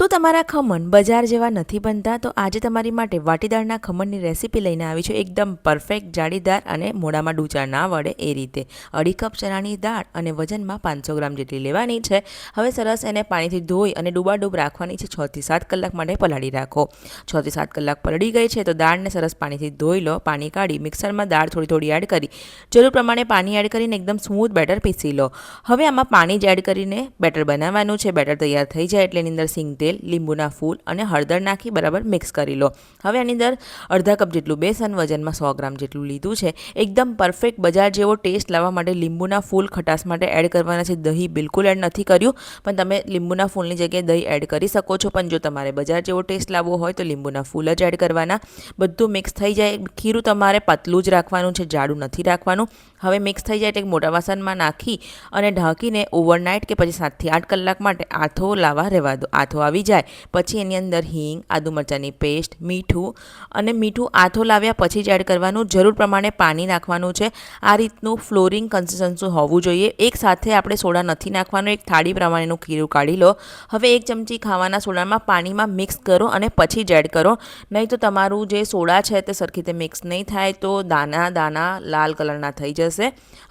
શું તમારા ખમણ બજાર જેવા નથી બનતા? તો આજે તમારી માટે વાટીદાળના ખમણની રેસીપી લઈને આવી છું. એકદમ પરફેક્ટ જાળીદાર અને મોઢામાં ડૂચા ના વળે એ રીતે. 2.5 કપ ચણાની દાળ અને વજનમાં 500 ગ્રામ જેટલી લેવાની છે. હવે સરસ એને પાણીથી ધોઈ અને ડૂબાડૂબ રાખવાની છે. 6 થી 7 કલાક માટે પલાળી રાખો. 6 થી 7 કલાક પલળી ગઈ છે તો દાળને સરસ પાણીથી ધોઈ લો. પાણી કાઢી મિક્સરમાં દાળ થોડી એડ કરી જરૂર પ્રમાણે પાણી એડ કરીને એકદમ સ્મૂથ બેટર પીસી લો. હવે આમાં પાણી જ એડ કરીને બેટર બનાવવાનું છે. બેટર તૈયાર થઈ જાય એટલે એની અંદર સિંગ તેલ, લીંબુના ફૂલ અને હળદર નાખી બરાબર મિક્સ કરી લો. હવે આની અંદર 1/2 કપ જેટલું બેસન વજનમાં 100 ગ્રામ જેટલું લીધું છે. એકદમ પરફેક્ટ બજાર જેવો ટેસ્ટ લાવવા માટે લીંબુના ફૂલ ખટાશ માટે એડ કરવાના છે. દહીં બિલકુલ એડ નથી કર્યું, પણ તમે લીંબુના ફૂલની જગ્યાએ દહીં એડ કરી શકો છો. પણ જો તમારે બજાર જેવો ટેસ્ટ લાવવો હોય તો લીંબુના ફૂલ જ એડ કરવાના. બધું મિક્સ થઈ જાય. ખીરું તમારે પાતળું જ રાખવાનું છે, જાડું નથી રાખવાનું. હવે મિક્સ થઈ જાય એટલે એક મોટા વાસણમાં નાખી અને ઢાંકીને ઓવરનાઇટ કે પછી 7 થી 8 કલાક માટે આથો લાવવા રહેવા દો. આથો આવી જાય પછી એની અંદર હિંગ, આદુ મરચાંની પેસ્ટ, મીઠું આથો લાવ્યા પછી જ એડ કરવાનું. જરૂર પ્રમાણે પાણી નાખવાનું છે. આ રીતનું ફ્લોરિંગ કન્સિસ્ટન્સી હોવું જોઈએ. એક સાથે આપણે સોડા નથી નાખવાનું. એક થાળી પ્રમાણેનું ખીરું કાઢી લો. હવે 1 ચમચી ખાવાના સોડામાં પાણીમાં મિક્સ કરો અને પછી જ એડ કરો. નહીં તો તમારું જે સોડા છે તે સરખી રીતે મિક્સ નહીં થાય તો દાના લાલ કલરના થઈ જશે.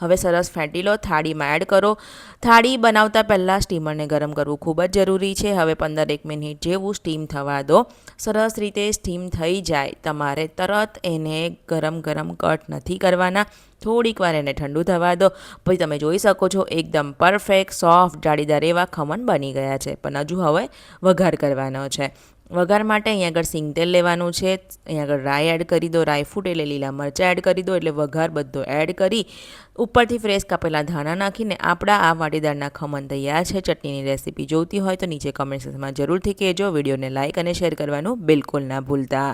હવે સરસ ફેંટી લો. થાળીમાં એડ કરો. થાળી બનાવતા પહેલાં સ્ટીમરને ગરમ કરવું ખૂબ જ જરૂરી છે. હવે 15-1 મિનિટ જેવું સ્ટીમ થવા દો. સરસ રીતે સ્ટીમ થઈ જાય તમારે તરત એને ગરમ કટ નથી કરવાના. થોડીક વાર એને ઠંડુ થવા દો. પછી તમે જોઈ શકો છો એકદમ પરફેક્ટ સોફ્ટ જાળીદાર એવા ખમણ બની ગયા છે. પણ હજુ હવે વઘાર કરવાનો છે. વઘાર માટે અહીંયા આગળ સિંગ તેલ લેવાનું છે. અહીંયા આગળ રાઈ એડ કરી દો. રાઈ ફૂટે એટલે લીલા મરચાં એડ કરી દો. એટલે વઘાર બધો એડ કરી ઉપરથી ફ્રેશ કાપેલા ધાણા નાખીને આપણા આ વાટીદાળના ખમણ તૈયાર છે. ચટણીની રેસીપી જોઈતી હોય તો નીચે કમેન્ટ સેક્શનમાં જરૂરથી કહેજો. વિડીયોને લાઇક અને શેર કરવાનું બિલકુલ ના ભૂલતા.